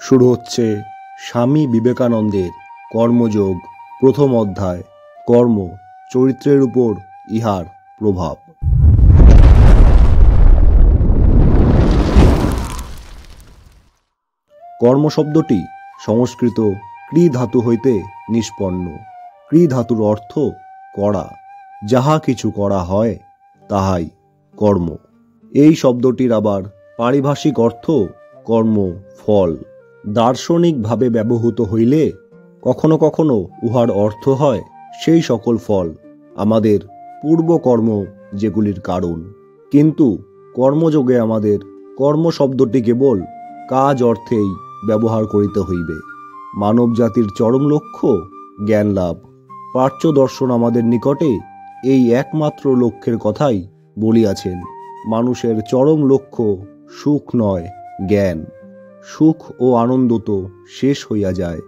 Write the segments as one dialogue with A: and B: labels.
A: শুরু হচ্ছে স্বামী বিবেকানন্দের কর্মযোগ প্রথম অধ্যায়, কর্ম চরিত্রের উপর ইহার প্রভাব। কর্ম শব্দটি সংস্কৃত ক্রি ধাতু হইতে নিষ্পন্ন। ক্রি ধাতুর অর্থ করা, যাহা কিছু করা হয় তাহাই কর্ম। এই শব্দটির আবার পারিভাষিক অর্থ কর্ম ফল। দার্শনিকভাবে ব্যবহৃত হইলে কখনো কখনো উহার অর্থ হয় সেই সকল ফল আমাদের পূর্বকর্ম যেগুলির কারণ। কিন্তু কর্মযোগে আমাদের কর্ম শব্দটি কেবল কাজ অর্থেই ব্যবহার করিতে হইবে। মানব জাতির চরম লক্ষ্য জ্ঞান লাভ। প্রাচ্য দর্শন আমাদের নিকটে এই একমাত্র লক্ষ্যের কথাই বলিয়াছেন। মানুষের চরম লক্ষ্য সুখ নয়, জ্ঞান। সুখ ও আনন্দ তো শেষ হইয়া যায়।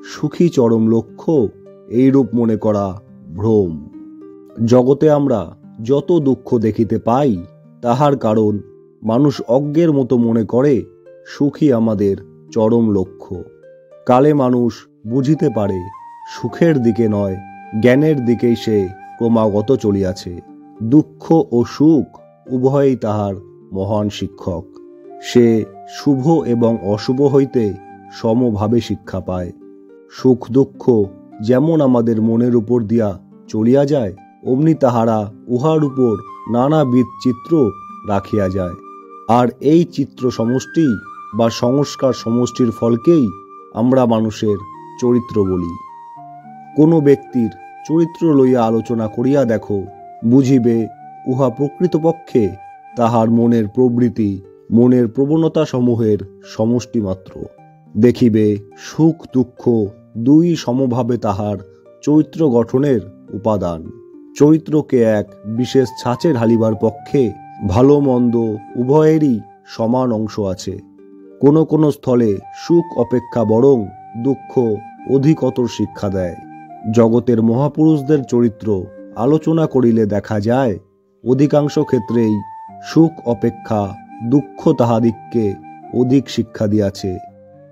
A: সুখী চরম লক্ষ্য এইরূপ মনে করা ভ্রম। জগতে আমরা যত দুঃখ দেখিতে পাই তাহার কারণ মানুষ অজ্ঞের মতো মনে করে সুখই আমাদের চরম লক্ষ্য। কালে মানুষ বুঝিতে পারে সুখের দিকে নয়, জ্ঞানের দিকেই সে ক্রমাগত চলিয়াছে। দুঃখ ও সুখ উভয়ই তাহার মহান শিক্ষক। সে শুভ এবং অশুভ হইতে সমভাবে শিক্ষা পায়। সুখ দুঃখ যেমন আমাদের মনের উপর দিয়া চলিয়া যায়, অমনি তাহারা উহার উপর নানাবিধ চিত্র রাখিয়া যায়। আর এই চিত্র সমষ্টি বা সংস্কার সমষ্টির ফলকেই আমরা মানুষের চরিত্র বলি। কোনো ব্যক্তির চরিত্র লইয়া আলোচনা করিয়া দেখো, বুঝিবে উহা প্রকৃতপক্ষে তাহার মনের প্রবৃত্তি, মনের প্রবণতা সমূহের সমষ্টি মাত্র। দেখিবে সুখ দুঃখ দুই সমভাবে তাহার চরিত্র গঠনের উপাদান। চরিত্রকে এক বিশেষ ছাঁচে ঢালিবার পক্ষে ভালো মন্দ উভয়েরই সমান অংশ আছে। কোনো কোনো স্থলে সুখ অপেক্ষা বরং দুঃখ অধিকতর শিক্ষা দেয়। জগতের মহাপুরুষদের চরিত্র আলোচনা করিলে দেখা যায় অধিকাংশ ক্ষেত্রেই সুখ অপেক্ষা দুঃখ তাহাদিগকে অধিক শিক্ষা দিয়াছে।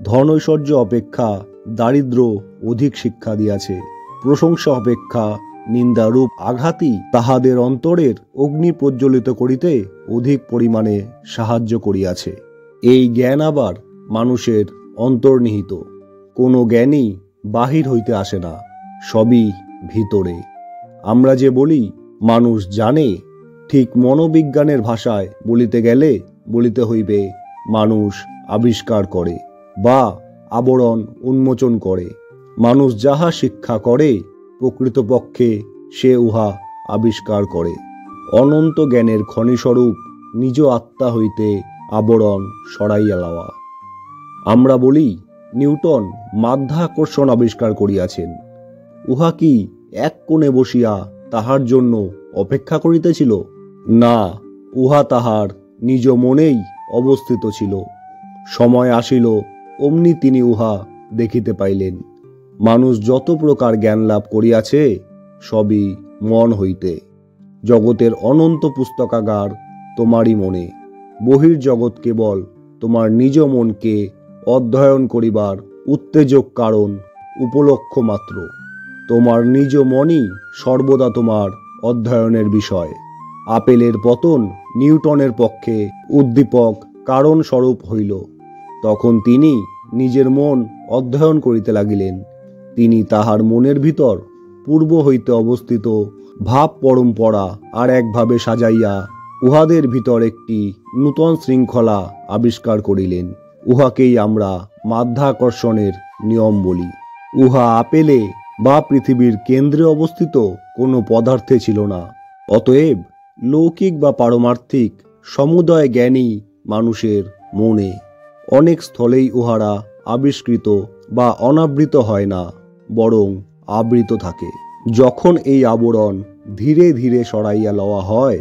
A: ধন ঐশ্বর্য অপেক্ষা দারিদ্র অধিক শিক্ষা দিয়াছে। প্রশংসা অপেক্ষা নিন্দারূপ আঘাতই তাহাদের অন্তরের অগ্নি প্রজ্বলিত করিতে অধিক পরিমাণে সাহায্য করিয়াছে। এই জ্ঞান আবার মানুষের অন্তর্নিহিত। কোনো জ্ঞানই বাহির হইতে আসে না, সবই ভিতরে। আমরা যে বলি মানুষ জানে, ঠিক মনোবিজ্ঞানের ভাষায় বলিতে গেলে বলিতে হইবে মানুষ আবিষ্কার করে বা আবরণ উন্মোচন করে। মানুষ যাহা শিক্ষা করে প্রকৃতপক্ষে সে উহা আবিষ্কার করে। অনন্ত জ্ঞানের খনিস্বরূপ নিজ আত্মা হইতে আবরণ সরাইয়া লওয়া। আমরা বলি নিউটন মাধ্যাকর্ষণ আবিষ্কার করিয়াছেন। উহা কি এক কোণে বসিয়া তাহার জন্য অপেক্ষা করিতেছিল? না, উহা তাহার নিজ মনেই অবস্থিত ছিল। সময় আসিল, অমনি তিনি উহা দেখিতে পাইলেন। মানুষ যত প্রকার জ্ঞান লাভ করিয়াছে সবই মন হইতে। জগতের অনন্ত পুস্তকাগার তোমারই মনে। বহির্জগৎ কেবল তোমার নিজ মনকে অধ্যয়ন করিবার উত্তেজক কারণ, উপলক্ষ মাত্র। তোমার নিজ মনই সর্বদা তোমার অধ্যয়নের বিষয়। আপেলের পতন নিউটনের পক্ষে উদ্দীপক কারণ স্বরূপ হইল। তখন তিনি নিজের মন অধ্যয়ন করিতে লাগিলেন। তিনি তাহার মনের ভিতর পূর্ব হইতে অবস্থিত ভাব পরম্পরা আর একভাবে সাজাইয়া উহাদের ভিতর একটি নূতন শৃঙ্খলা আবিষ্কার করিলেন। উহাকেই আমরা মাধ্যাকর্ষণের নিয়ম বলি। উহা আপেলে বা পৃথিবীর কেন্দ্রে অবস্থিত কোনো পদার্থে ছিল না। অতএব লৌকিক বা পারমার্থিক সমুদয় জ্ঞানই মানুষের মনে। অনেক স্থলেই উহারা আবিষ্কৃত বা অনাবৃত হয় না, বরং আবৃত থাকে। যখন এই আবরণ ধীরে ধীরে সরাইয়া লওয়া হয়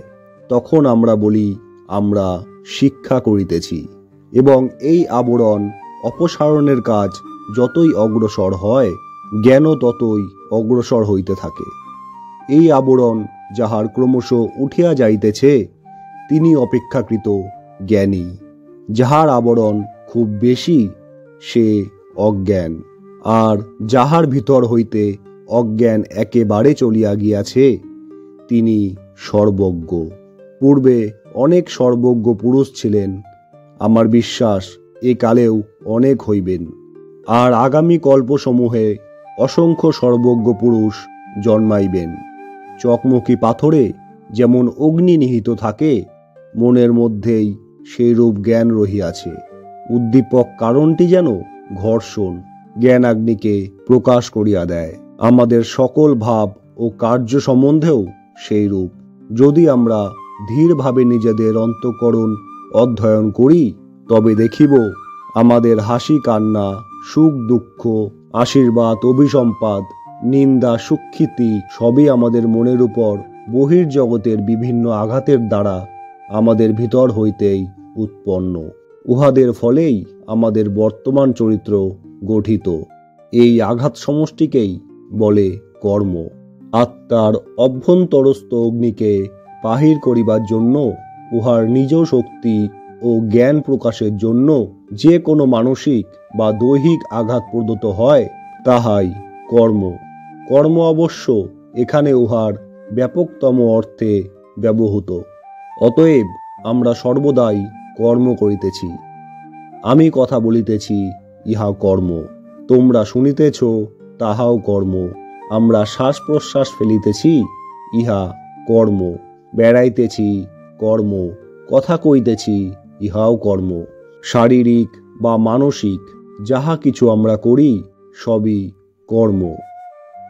A: তখন আমরা বলি আমরা শিক্ষা করিতেছি। এবং এই আবরণ অপসারণের কাজ যতই অগ্রসর হয় জ্ঞানও ততই অগ্রসর হইতে থাকে। এই আবরণ যাহার ক্রমশ উঠিয়া যাইতেছে তিনি অপেক্ষাকৃত জ্ঞানী। যাহার আবরণ খুব বেশি সে অজ্ঞান। আর যাহার ভিতর হইতে অজ্ঞান একেবারে চলিয়া গিয়াছে, তিনি সর্বজ্ঞ। পূর্বে অনেক সর্বজ্ঞ পুরুষ ছিলেন, আমার বিশ্বাস এ কালেও অনেক হইবেন। আর আগামী কল্পসমূহে অসংখ্য সর্বজ্ঞ পুরুষ জন্মাইবেন। চকমকি পাথরে যেমন অগ্নি নিহিত থাকে, মনের মধ্যেই সেইরূপ জ্ঞান রহিয়াছে। উদ্দীপক কারণটি যেন ঘর্ষণ, জ্ঞানাগ্নিকে প্রকাশ করিয়া দেয়। আমাদের সকল ভাব ও কার্য সম্বন্ধেও সেইরূপ। যদি আমরা ধীরভাবে নিজেদের অন্তঃকরণ অধ্যয়ন করি, তবে দেখিব আমাদের হাসি কান্না, সুখ দুঃখ, আশীর্বাদ অভিসম্পাদ, নিন্দা সুখ্যাতি সবই আমাদের মনের উপর বহির্জগতের বিভিন্ন আঘাতের দ্বারা আমাদের ভিতর হইতেই উৎপন্ন। উহাদের ফলেই আমাদের বর্তমান চরিত্র গঠিত। এই আঘাত সমষ্টিকেই বলে কর্ম। আত্মার অভ্যন্তরস্থ অগ্নিকে বাহির করিবার জন্য, উহার নিজ শক্তি ও জ্ঞান প্রকাশের জন্য যে কোনো মানসিক বা দৈহিক আঘাত প্রদত্ত হয়, তাহাই কর্ম। কর্ম অবশ্য এখানে উহার ব্যাপকতম অর্থে ব্যবহৃত। অতএব আমরা সর্বদাই কর্ম করিতেছি। আমি কথা বলিতেছি, ইহা কর্ম। তোমরা শুনিতেছ, তাহাও কর্ম। আমরা শ্বাস প্রশ্বাস ফেলিতেছি, ইহা কর্ম। বেড়াইতেছি, কর্ম। কথা কইতেছি, ইহাও কর্ম। শারীরিক বা মানসিক যাহা কিছু আমরা করি, সবই কর্ম।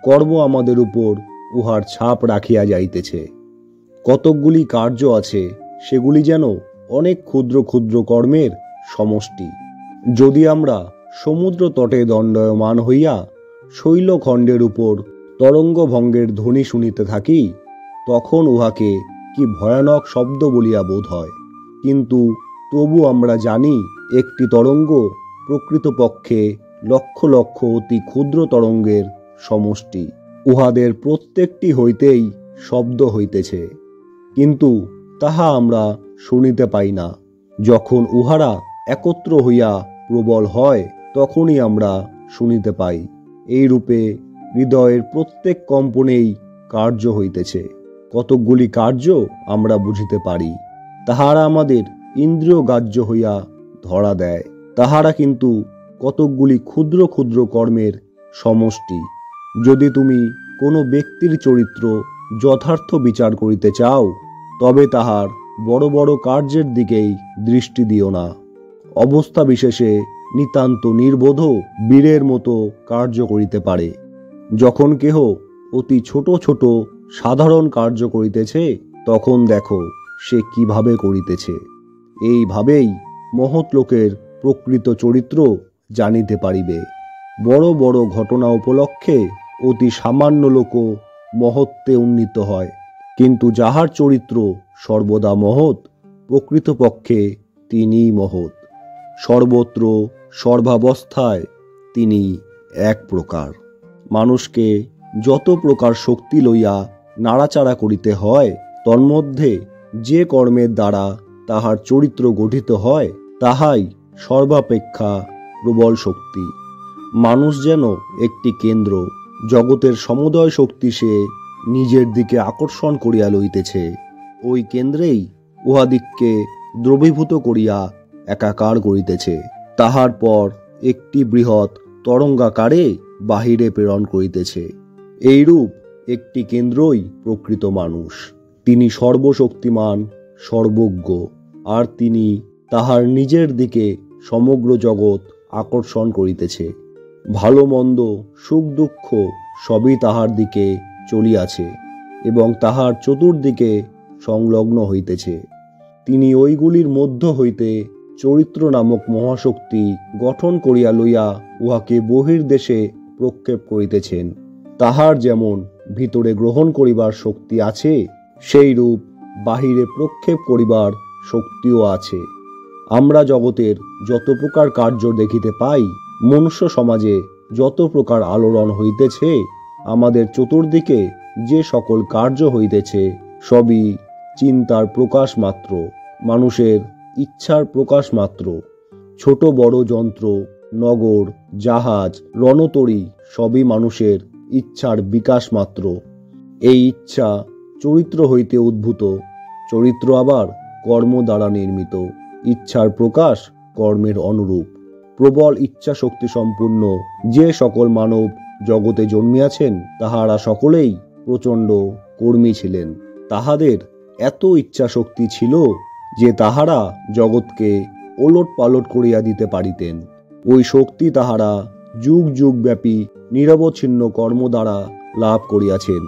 A: কর্ম আমাদের উপর উহার ছাপ রাখিয়া যাইতেছে। কতকগুলি কার্য আছে, সেগুলি যেন অনেক ক্ষুদ্র ক্ষুদ্র কর্মের সমষ্টি। যদি আমরা সমুদ্র তটে দণ্ডায়মান হইয়া শৈলখণ্ডের উপর তরঙ্গভঙ্গের ধ্বনি শুনিতে থাকি, তখন উহাকে কি ভয়ানক শব্দ বলিয়া বোধ হয়। কিন্তু তবু আমরা জানি, একটি তরঙ্গ প্রকৃতপক্ষে লক্ষ লক্ষ অতি ক্ষুদ্র তরঙ্গের সমষ্টি। উহাদের প্রত্যেকটি হইতেই শব্দ হইতেছে, কিন্তু তাহা আমরা শুনিতে পাই না। যখন উহারা একত্র হইয়া প্রবল হয়, তখনই আমরা শুনিতে পাই। এই রূপে হৃদয়ের প্রত্যেক কম্পনেই কার্য হইতেছে। কতকগুলি কার্য আমরা বুঝিতে পারি, তাহারা আমাদের ইন্দ্রিয় গ্রাহ্য হইয়া ধরা দেয়। তাহারা কিন্তু কতকগুলি ক্ষুদ্র ক্ষুদ্র কর্মের সমষ্টি। যদি তুমি কোনো ব্যক্তির চরিত্র যথার্থ বিচার করিতে চাও, তবে তাহার বড় বড় কার্যের দিকেই দৃষ্টি দিও না। অবস্থা বিশেষে নিতান্ত নির্বোধ বীরের মতো কার্য করিতে পারে। যখন কেহ অতি ছোট ছোট সাধারণ কার্য করিতেছে, তখন দেখো সে কিভাবে করিতেছে। এইভাবেই মহৎ লোকের প্রকৃত চরিত্র জানিতে পারিবে। বড় বড় ঘটনা উপলক্ষে অতি সামান্য লোকও মহত্বে উন্নীত হয়, কিন্তু যাহার চরিত্র সর্বদা মহৎ, প্রকৃতপক্ষে তিনিই মহৎ। সর্বত্র সর্বাবস্থায় তিনি এক প্রকার। মানুষকে যত প্রকার শক্তি লইয়া নাড়াচাড়া করিতে হয়, তন্মধ্যে যে কর্মের দ্বারা তাহার চরিত্র গঠিত হয়, তাহাই সর্বাপেক্ষা প্রবল শক্তি। মানুষ যেন একটি কেন্দ্র, জগতের সমুদয় শক্তি সে নিজের দিকে আকর্ষণ করিয়া লইতেছে। ওই কেন্দ্রেই উহাদিগকে দ্রবীভূত করিয়া একাকার করিতেছে। তাহার পর একটি বৃহৎ তরঙ্গাকারে বাহিরে প্রেরণ করিতেছে। এইরূপ একটি কেন্দ্রই প্রকৃত মানুষ। তিনি সর্বশক্তিমান, সর্বজ্ঞ, আর তিনি তাহার নিজের দিকে সমগ্র জগৎ আকর্ষণ করিতেছে। ভালো মন্দ, সুখ দুঃখ সবই তাহার দিকে চলিয়াছে এবং তাহার চতুর্দিকে সংলগ্ন হইতেছে। তিনি ওইগুলির মধ্য হইতে চরিত্র নামক মহাশক্তি গঠন করিয়া লইয়া উহাকে বহির্দেশে প্রক্ষেপ করিতেছেন। তাহার যেমন ভিতরে গ্রহণ করিবার শক্তি আছে, সেইরূপ বাহিরে প্রক্ষেপ করিবার শক্তিও আছে। আমরা জগতের যত প্রকার কার্য দেখিতে পাই, মনুষ্য সমাজে যত প্রকার আলোড়ন হইতেছে, আমাদের চতুর্দিকে যে সকল কার্য হইতেছে, সবই চিন্তার প্রকাশ মাত্র, মানুষের ইচ্ছার প্রকাশ মাত্র। ছোট বড় যন্ত্র, নগর, জাহাজ, রণতরী সবই মানুষের ইচ্ছার বিকাশ মাত্র। এই ইচ্ছা চরিত্র হইতে উদ্ভূত, চরিত্র আবার কর্ম দ্বারা নির্মিত। ইচ্ছার প্রকাশ কর্মের অনুরূপ। প্রবল ইচ্ছা শক্তি সম্পূর্ণ যে সকল মানব জগতে জন্মিয়াছেন তাহারা সকলেই প্রচণ্ড কর্মী ছিলেন। তাহাদের এত ইচ্ছা শক্তি ছিল যে তাহারা জগৎকে ওলট পালট করিয়া দিতে পারিতেন। ওই শক্তি তাহারা যুগ যুগ ব্যাপী নিরবচ্ছিন্ন কর্ম দ্বারা লাভ করিয়াছেন।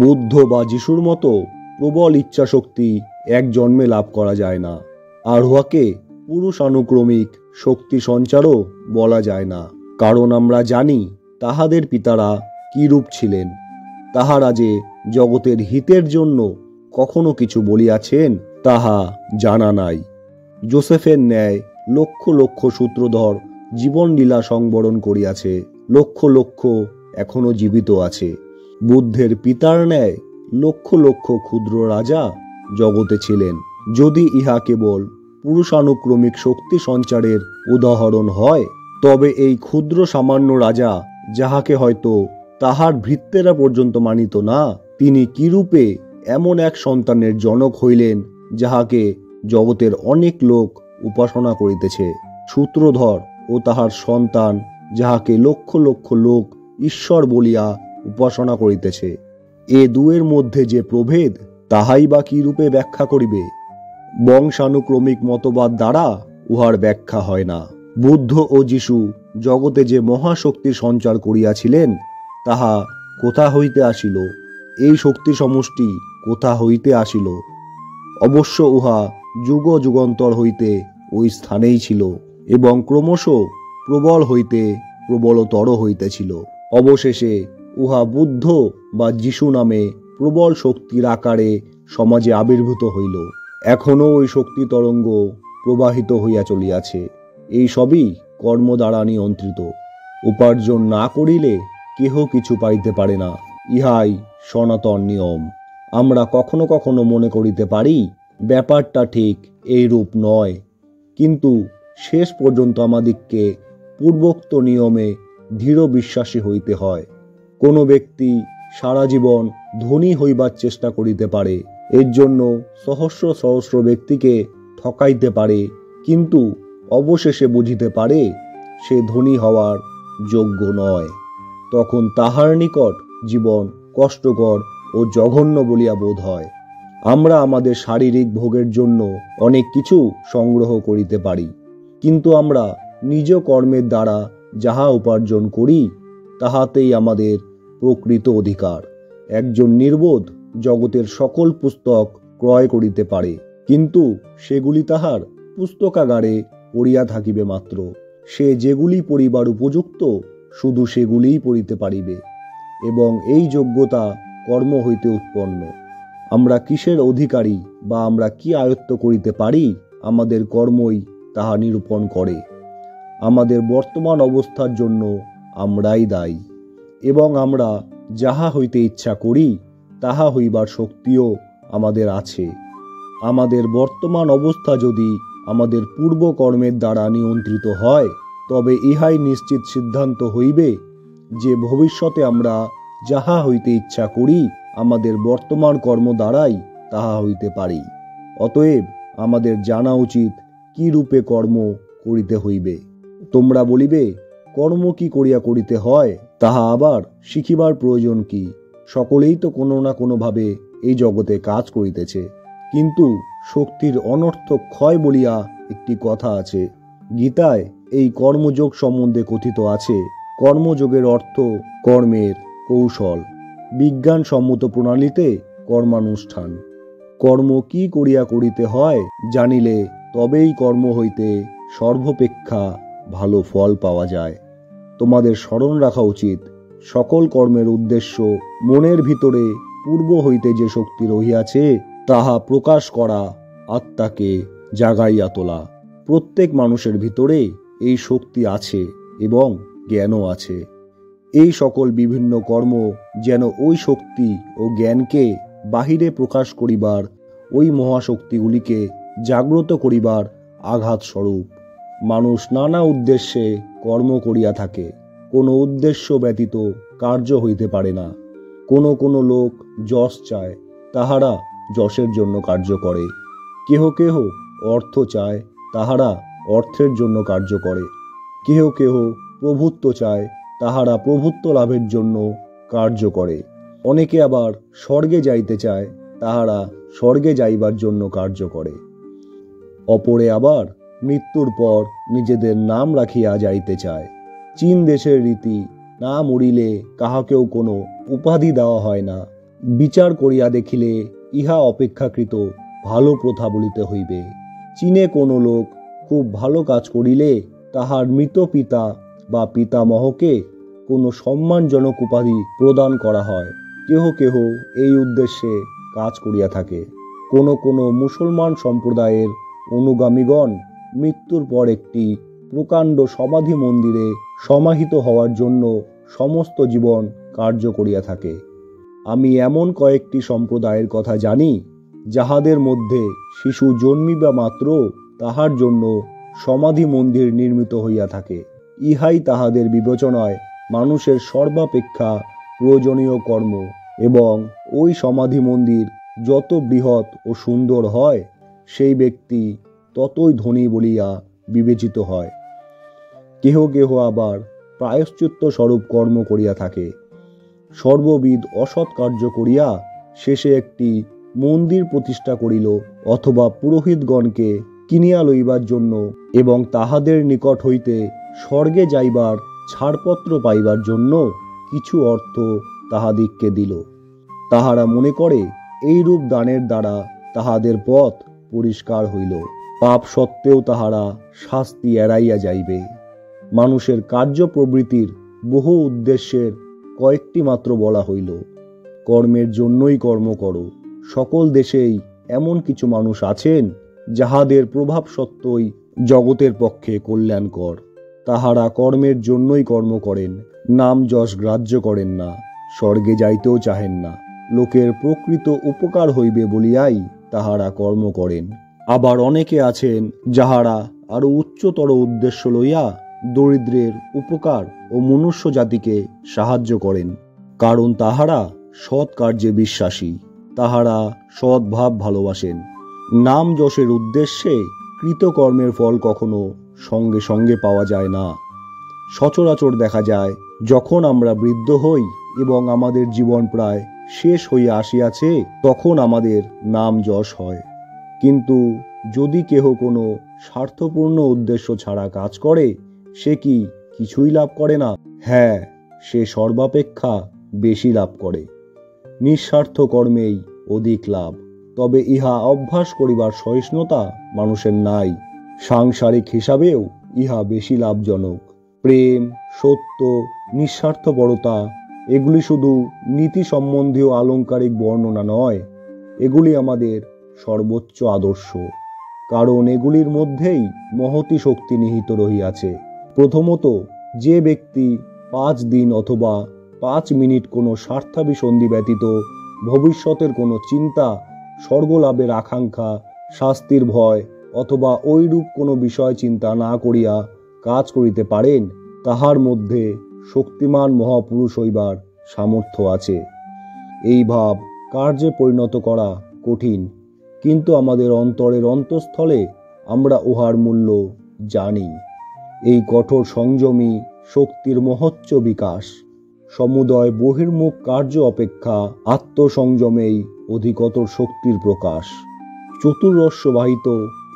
A: বুদ্ধ বা যিশুর মতো প্রবল ইচ্ছা শক্তি এক জন্মে লাভ করা যায় না, আর উহাকে পুরুষানুক্রমিক শক্তি সঞ্চারও বলা যায় না। কারণ আমরা জানি তাহাদের পিতারা কি রূপ ছিলেন। তাহারা যে জগতের হিতের জন্য কখনো কিছু বলিয়াছেন তাহা জানা নাই। যোসেফের ন্যায় লক্ষ লক্ষ সূত্রধর জীবনলীলা সংবরণ করিয়াছে, লক্ষ লক্ষ এখনো জীবিত আছে। বুদ্ধের পিতার ন্যায় লক্ষ লক্ষ ক্ষুদ্র রাজা জগতে ছিলেন। যদি ইহা কেবল পুরুষানুক্রমিক শক্তি সঞ্চারের উদাহরণ হয়, তবে এই ক্ষুদ্র সামান্য রাজা, যাহাকে হয়তো তাহার ভৃত্যেরা পর্যন্ত মানিত না, তিনি কিরূপে এমন এক সন্তানের জনক হইলেন যাহাকে জগতের অনেক লোক উপাসনা করিতেছে। সূত্রধর ও তাহার সন্তান, যাহাকে লক্ষ লক্ষ লোক ঈশ্বর বলিয়া উপাসনা করিতেছে, এ দুয়ের মধ্যে যে প্রভেদ, তাহাই বা কি রূপে ব্যাখ্যা করিবে? বংশানুক্রমিক মতবাদ দ্বারা উহার ব্যাখ্যা হয় না। বুদ্ধ ও যিশু জগতে যে মহাশক্তির সঞ্চার করিয়াছিলেন, তাহা কোথা হইতে আসিল? এই শক্তি সমষ্টি কোথা হইতে আসিল? অবশ্য উহা যুগ যুগান্তর হইতে ওই স্থানেই ছিল এবং ক্রমশ প্রবল হইতে প্রবলতর হইতেছিল। অবশেষে উহা বুদ্ধ বা যিশু নামে প্রবল শক্তির আকারে সমাজে আবির্ভূত হইল। এখনও ওই শক্তি তরঙ্গ প্রবাহিত হইয়া চলিয়াছে। এই সবই কর্ম দ্বারা নিয়ন্ত্রিত। উপার্জন না করিলে কেহ কিছু পাইতে পারে না, ইহাই সনাতন নিয়ম। আমরা কখনো কখনো মনে করিতে পারি ব্যাপারটা ঠিক এই রূপ নয়, কিন্তু শেষ পর্যন্ত আমাদিগকে পূর্বোক্ত নিয়মে দৃঢ় বিশ্বাসী হইতে হয়। কোনো ব্যক্তি সারা জীবন ধনী হইবার চেষ্টা করিতে পারে, এর জন্য সহস্র সহস্র ব্যক্তিকে ঠকাইতে পারে, কিন্তু অবশেষে বুঝিতে পারে সে ধনী হওয়ার যোগ্য নয়। তখন তাহার নিকট জীবন কষ্টকর ও জঘন্য বলিয়া বোধ হয়। আমরা আমাদের শারীরিক ভোগের জন্য অনেক কিছু সংগ্রহ করিতে পারি, কিন্তু আমরা নিজ কর্মের দ্বারা যাহা উপার্জন করি তাহাতেই আমাদের প্রকৃত অধিকার। একজন নির্বোধ জগতের সকল পুস্তক ক্রয় করিতে পারে, কিন্তু সেগুলি তাহার পুস্তকাগারে পড়িয়া থাকিবে মাত্র। সে যেগুলি পড়িবার উপযুক্ত শুধু সেগুলিই পড়িতে পারিবে, এবং এই যোগ্যতা কর্ম হইতে উৎপন্ন। আমরা কিসের অধিকারী বা আমরা কি আয়ত্ত করিতে পারি, আমাদের কর্মই তাহা নিরূপণ করে। আমাদের বর্তমান অবস্থার জন্য আমরাই দায়ী, এবং আমরা যাহা হইতে ইচ্ছা করি তাহা হইবার শক্তিও আমাদের আছে। আমাদের বর্তমান অবস্থা যদি আমাদের পূর্ব কর্মের দ্বারা নিয়ন্ত্রিত হয়, তবে ইহাই নিশ্চিত সিদ্ধান্ত হইবে যে ভবিষ্যতে আমরা যাহা হইতে ইচ্ছা করি আমাদের বর্তমান কর্ম দ্বারাই তাহা হইতে পারি। অতএব আমাদের জানা উচিত কি রূপে কর্ম করিতে হইবে। তোমরা বলিবে, কর্ম কি করিয়া করিতে হয়, তাহা আবার শিখিবার প্রয়োজন কি? সকলেই তো কোনো না কোনোভাবে এই জগতে কাজ করিতেছে। কিন্তু শক্তির অনর্থক ক্ষয় বলিয়া একটি কথা আছে। গীতায় এই কর্মযোগ সম্বন্ধে কথিত আছে, কর্মযোগের অর্থ কর্মের কৌশল, বিজ্ঞানসম্মত প্রণালীতে কর্মানুষ্ঠান। কর্ম কি করিয়া করিতে হয় জানিলে তবেই কর্ম হইতে সর্বাপেক্ষা ভালো ফল পাওয়া যায়। তোমাদের স্মরণ রাখা উচিত, সকল কর্মের উদ্দেশ্য মনের ভিতরে পূর্ব হইতে যে শক্তি রহিয়াছে তাহা প্রকাশ করা, আত্মাকে জাগাইয়া তোলা। প্রত্যেক মানুষের ভিতরে এই শক্তি আছে এবং জ্ঞানও আছে। এই সকল বিভিন্ন কর্ম যেন ওই শক্তি ও জ্ঞানকে বাহিরে প্রকাশ করিবার, ওই মহাশক্তিগুলিকে জাগ্রত করিবার আঘাত স্বরূপ। মানুষ নানা উদ্দেশ্যে কর্ম করিয়া থাকে, কোনো উদ্দেশ্য ব্যতীত কার্য হইতে পারে না। কোনো কোনো লোক যশ চায়, তাহারা যশের জন্য কার্য করে। কেহ কেহ অর্থ চায়, তাহারা অর্থের জন্য কার্য করে। কেহ কেহ প্রভুত্ব চায়, তাহারা প্রভুত্ব লাভের জন্য কার্য করে। অনেকে আবার স্বর্গে যাইতে চায়, তাহারা স্বর্গে যাইবার জন্য কার্য করে। অপরে আবার মৃত্যুর পর নিজেদের নাম রাখিয়া যাইতে চায়। চীন দেশের রীতি, না মরিলে কাহাকেও কোনো উপাধি দেওয়া হয় না। বিচার করিয়া দেখিলে ইহা অপেক্ষাকৃত ভালো প্রথা বলিতে হইবে। চীনে কোনো লোক খুব ভালো কাজ করিলে তাহার মৃত পিতা বা পিতামহকে কোনো সম্মানজনক উপাধি প্রদান করা হয়। কেহ কেহ এই উদ্দেশ্যে কাজ করিয়া থাকে। কোনো কোনো মুসলমান সম্প্রদায়ের অনুগামীগণ মৃত্যুর পর একটি প্রকাণ্ড সমাধি মন্দিরে সমাহিত হওয়ার জন্য সমস্ত জীবন কার্য করিয়া থাকে। আমি এমন কয়েকটি সম্প্রদায়ের কথা জানি, যাহাদের মধ্যে শিশু জন্মিবা মাত্র তাহার জন্য সমাধি মন্দির নির্মিত হইয়া থাকে। ইহাই তাহাদের বিবেচনায় মানুষের সর্বাপেক্ষা প্রয়োজনীয় কর্ম, এবং ওই সমাধি মন্দির যত বৃহৎ ও সুন্দর হয়, সেই ব্যক্তি ততই ধনী বলিয়া বিবেচিত হয়। কেহ কেহ আবার প্রায়শ্চিত্ত স্বরূপ কর্ম করিয়া থাকে। সর্ববিধ অসৎ কার্য করিয়া শেষে একটি মন্দির প্রতিষ্ঠা করিল, অথবা পুরোহিতগণকে কিনিয়া লইবার জন্য এবং তাহাদের নিকট হইতে স্বর্গে যাইবার ছাড়পত্র পাইবার জন্য কিছু অর্থ তাহাদিগকে দিল। তাহারা মনে করে এইরূপ দানের দ্বারা তাহাদের পথ পরিষ্কার হইল, পাপ সত্ত্বেও তাহারা শাস্তি এড়াইয়া যাইবে। মানুষের কার্য প্রবৃত্তির বহু উদ্দেশ্যের কয়েকটি মাত্র বলা হইল। কর্মের জন্যই কর্ম করো। সকল দেশেই এমন কিছু মানুষ আছেন, যাহাদের প্রভাব সত্ত্বই জগতের পক্ষে কল্যাণকর। তাহারা কর্মের জন্যই কর্ম করেন, নাম যশ গ্রাহ্য করেন না, স্বর্গে যাইতেও চাহেন না। লোকের প্রকৃত উপকার হইবে বলিয়াই তাহারা কর্ম করেন। আবার অনেকে আছেন, যাহারা আরো উচ্চতর উদ্দেশ্য লইয়া দরিদ্রের উপকার ও মনুষ্য জাতিকে সাহায্য করেন, কারণ তাহারা সৎ কার্যে বিশ্বাসী, তাহারা সৎ ভাব ভালোবাসেন। নাম যশের উদ্দেশ্যে কৃতকর্মের ফল কখনো সঙ্গে সঙ্গে পাওয়া যায় না। সচরাচর দেখা যায়, যখন আমরা বৃদ্ধ হই এবং আমাদের জীবন প্রায় শেষ হইয়া আসিয়াছে, তখন আমাদের নাম যশ হয়। কিন্তু যদি কেহ কোনো স্বার্থপূর্ণ উদ্দেশ্য ছাড়া কাজ করে, সে কি কিছুই লাভ করে না? হ্যাঁ, সে সর্বাপেক্ষা বেশি লাভ করে। নিঃস্বার্থ কর্মেই অধিক লাভ, তবে ইহা অভ্যাস করিবার সহিষ্ণুতা মানুষের নাই। সাংসারিক হিসাবেও ইহা বেশি লাভজনক। প্রেম, সত্য, নিঃস্বার্থপরতা এগুলি শুধু নীতি সম্বন্ধীয় আলংকারিক বর্ণনা নয়, এগুলি আমাদের সর্বোচ্চ আদর্শ, কারণ এগুলির মধ্যেই মহতী শক্তি নিহিত রহিয়াছে। প্রথমত, যে ব্যক্তি 5 দিন অথবা 5 মিনিট কোনো স্বার্থাভিসন্ধি ব্যতীত ভবিষ্যতের কোনো চিন্তা, স্বর্গলাভের আকাঙ্ক্ষা, শাস্তির ভয় অথবা ঐরূপ কোনো বিষয় চিন্তা না করিয়া কাজ করিতে পারেন, তাহার মধ্যে শক্তিমান মহাপুরুষ হইবার সামর্থ্য আছে। এই ভাব কার্যে পরিণত করা কঠিন, কিন্তু আমাদের অন্তরের অন্তঃস্থলে আমরা উহার মূল্য জানি। এই কঠোর সংযমী শক্তির মহোচ্চ বিকাশ। সমুদয় বহির্মুখ কার্য অপেক্ষা আত্মসংযমেই অধিকতর শক্তির প্রকাশ। চতুর্রস্যবাহিত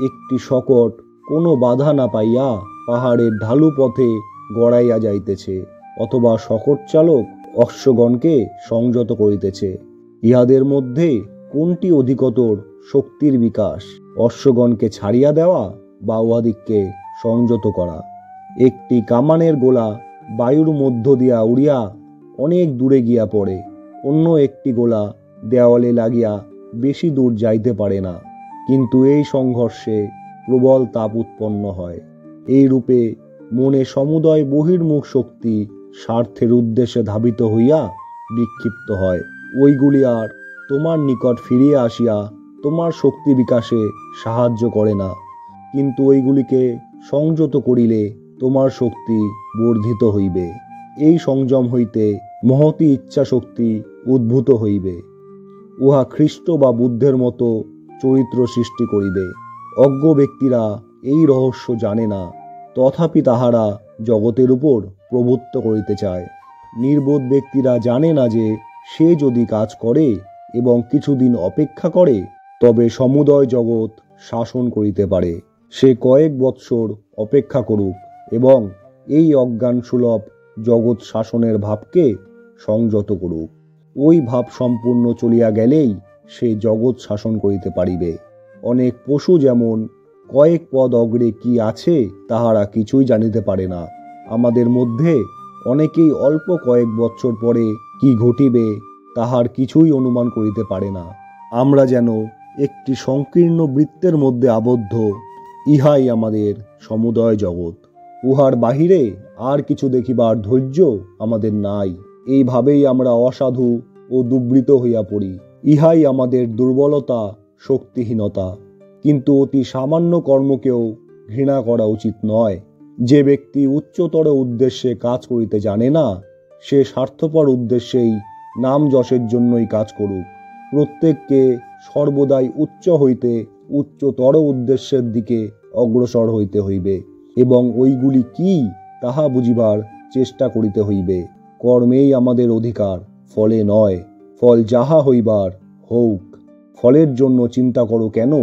A: একটি শকট কোনো বাধা না পাইয়া পাহাড়ের ঢালু পথে গড়াইয়া যাইতেছে, অথবা শকট চালক অশ্বগণকে সংযত করিতেছে। ইহাদের মধ্যে কোনটি অধিকতর শক্তির বিকাশ? অশ্বগণকে ছাড়িয়া দেওয়া বা উহাদিগকে সংযত করা? একটি কামানের গোলা বায়ুর মধ্য দিয়া উড়িয়া অনেক দূরে গিয়া পড়ে, অন্য একটি গোলা দেওয়ালে লাগিয়া বেশি দূর যাইতে পারে না, কিন্তু এই সংঘর্ষে প্রবল তাপ উৎপন্ন হয়। এই রূপে মনে সমুদয় বহির্মুখ শক্তি স্বার্থের উদ্দেশ্যে ধাবিত হইয়া বিক্ষিপ্ত হয়। ওইগুলি আর তোমার নিকট ফিরিয়া আসিয়া তোমার শক্তি বিকাশে সাহায্য করে না, কিন্তু ওইগুলিকে সংযত করিলে তোমার শক্তি বর্ধিত হইবে। এই সংযম হইতে মহতী ইচ্ছা শক্তি উদ্ভূত হইবে। উহা খ্রিস্ট বা বুদ্ধের মতো চরিত্র সৃষ্টি করিবে। অজ্ঞ ব্যক্তিরা এই রহস্য জানে না, তথাপি তাহারা জগতের উপর প্রভুত্ব করিতে চায়। নির্বোধ ব্যক্তিরা জানে না যে সে যদি কাজ করে এবং কিছুদিন অপেক্ষা করে তবে সমুদয় জগৎ শাসন করিতে পারে। সে কয়েক বৎসর অপেক্ষা করুক এবং এই অজ্ঞান সুলভ জগৎ শাসনের ভাবকে সংযত করুক। ওই ভাব সম্পূর্ণ চলিয়া গেলেই সে জগৎ শাসন করিতে পারিবে। অনেক পশু যেমন কয়েক পদ অগ্রে কি আছে তাহারা কিছুই জানিতে পারে না, আমাদের মধ্যে অনেকেই অল্প কয়েক বৎসর পরে কি ঘটিবে তাহার কিছুই অনুমান করিতে পারে না। আমরা যেন একটি সংকীর্ণ বৃত্তের মধ্যে আবদ্ধ, ইহাই আমাদের সমুদয় জগৎ। উহার বাহিরে আর কিছু দেখিবার ধৈর্য আমাদের নাই। এইভাবেই আমরা অসাধু ও দুর্বৃত হইয়া পড়ি। ইহাই আমাদের দুর্বলতা, শক্তিহীনতা। কিন্তু অতি সামান্য কর্মকেও ঘৃণা করা উচিত নয়। যে ব্যক্তি উচ্চতর উদ্দেশ্যে কাজ করিতে জানে না, সে স্বার্থপর উদ্দেশ্যেই নাম যশের জন্যই কাজ করুক। প্রত্যেককে সর্বদাই উচ্চ হইতে উচ্চতর উদ্দেশ্যের দিকে অগ্রসর হইতে হইবে এবং ওইগুলি কি তাহা বুঝিবার চেষ্টা করিতে হইবে। কর্মেই আমাদের অধিকার, ফলে নয়। ফল যাহা হইবার হউক, ফলের জন্য চিন্তা করো কেন?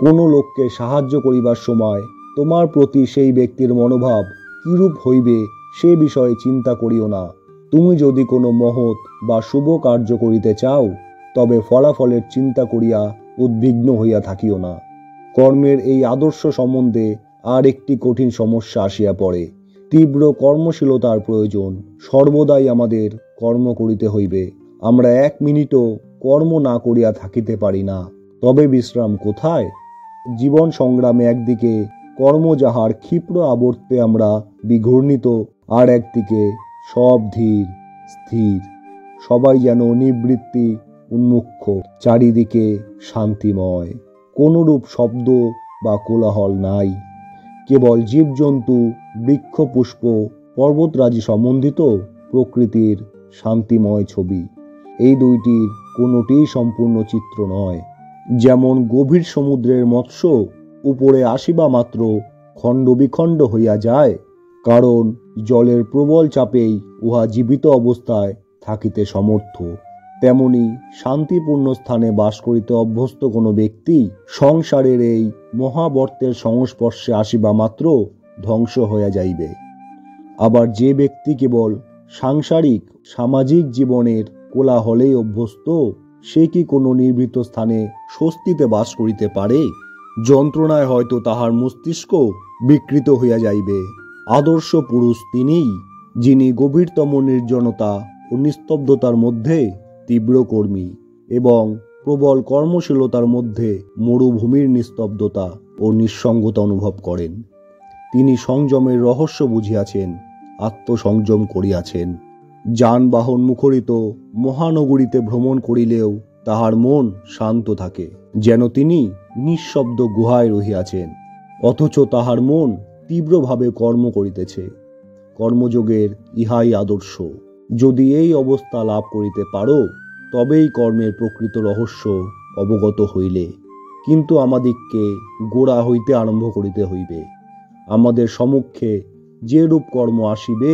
A: কোনো লোককে সাহায্য করিবার সময় তোমার প্রতি সেই ব্যক্তির মনোভাব কিরূপ হইবে সে বিষয়ে চিন্তা করিও না। তুমি যদি কোনো মহৎ বা শুভ কার্য করিতে চাও তবে ফলাফলের চিন্তা করিয়া উদ্বিগ্ন হইয়া থাকিও না। কর্মের এই আদর্শ সম্বন্ধে আর একটি কঠিন সমস্যা আসিয়া পড়ে। তীব্র কর্মশীলতার প্রয়োজন। সর্বদাই আমাদের কর্ম করিতে হইবে। আমরা এক মিনিটও কর্ম না করিয়া থাকিতে পারি না। তবে বিশ্রাম কোথায়? জীবন সংগ্রামে একদিকে কর্ম যাহার ক্ষিপ্র আবর্তে আমরা বিঘূর্ণিত, আর একদিকে সব ধীর স্থির, সবাই যেন নিবৃত্তি উন্মুক্ত, চারিদিকে শান্তিময়। কোনরূপ শব্দ বা কোলাহল নাই। কেবল জীবজন্তু, বৃক্ষ, পুষ্প, পর্বতরাজি সম্বন্ধিত প্রকৃতির শান্তিময় ছবি। এই দুইটির কোনোটিই সম্পূর্ণ চিত্র নয়। যেমন গভীর সমুদ্রের মৎস্য উপরে আসিবা মাত্র খণ্ড বিখণ্ড হইয়া যায়, কারণ জলের প্রবল চাপেই উহা জীবিত অবস্থায় থাকিতে সমর্থ। তেমনি শান্তিপূর্ণ স্থানে বাস করিতে অভ্যস্ত কোনো ব্যক্তি সংসারের এই মহাবর্তের সংস্পর্শে আসিবা মাত্র ধ্বংস হইয়া যাইবে। আবার যে ব্যক্তি কেবল সাংসারিক সামাজিক জীবনের কোলাহলেই অভ্যস্ত, সে কি কোনো নির্ভীত স্থানে স্বস্তিতে বাস করিতে পারে? যন্ত্রণায় হয়তো তাহার মস্তিষ্ক বিকৃত হইয়া যাইবে। আদর্শ পুরুষ তিনিই, যিনি গভীরতম নির্জনতা ও নিস্তব্ধতার মধ্যে তীব্র কর্মী এবং প্রবল কর্মশীলতার মধ্যে মরুভূমির নিস্তব্ধতা ও নিঃসঙ্গতা অনুভব করেন। তিনি সংযমের রহস্য বুঝিয়াছেন, আত্মসংযম করিয়াছেন। যানবাহন মুখরিত মহানগরীতে ভ্রমণ করিলেও তাহার মন শান্ত থাকে, যেন তিনি নিঃশব্দ গুহায় রহিয়াছেন, অথচ তাহার মন তীব্রভাবে কর্ম করিতেছে। কর্মযোগের ইহাই আদর্শ। যদি এই অবস্থা লাভ করিতে পারো তবেই কর্মের প্রকৃত রহস্য অবগত হইলে। কিন্তু আমাদিগকে গোড়া হইতে আরম্ভ করিতে হইবে। আমাদের সম্মুখে যে রূপ কর্ম আসিবে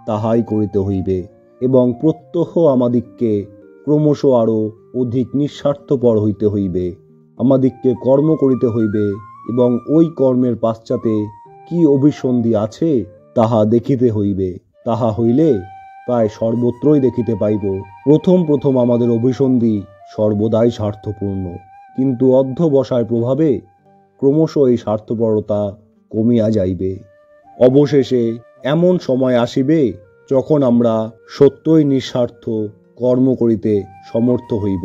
A: তাহাই করিতে হইবে এবং প্রত্যহ আমাদিগকে ক্রমশ আরও অধিক নিঃস্বার্থপর হইতে হইবে। আমাদিগকে কর্ম করিতে হইবে এবং ওই কর্মের পাশ্চাতে কি অভিসন্ধি আছে তাহা দেখিতে হইবে। তাহা হইলে প্রায় সর্বত্রই দেখিতে পাইব প্রথম প্রথম আমাদের অভিসন্ধি সর্বদাই স্বার্থপূর্ণ, কিন্তু অধ্যবসায়ের প্রভাবে ক্রমশ এই স্বার্থপরতা কমিয়া যাইবে। অবশেষে এমন সময় আসিবে যখন আমরা সত্যই নিঃস্বার্থ কর্ম করিতে সমর্থ হইব।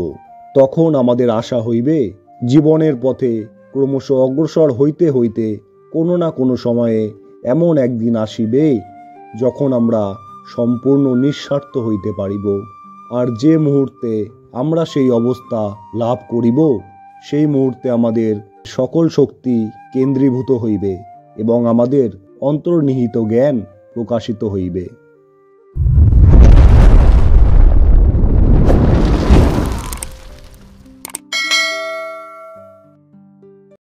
A: তখন আমাদের আশা হইবে জীবনের পথে ক্রমশ অগ্রসর হইতে হইতে কোনো না কোনো সময়ে এমন একদিন আসিবে যখন আমরা সম্পূর্ণ নিঃস্বার্থ হইতে পারিব। আর যে মুহূর্তে আমরা সেই অবস্থা লাভ করিব, সেই মুহূর্তে আমাদের সকল শক্তি কেন্দ্রীভূত হইবে এবং আমাদের অন্তর্নিহিত জ্ঞান প্রকাশিত হইবে।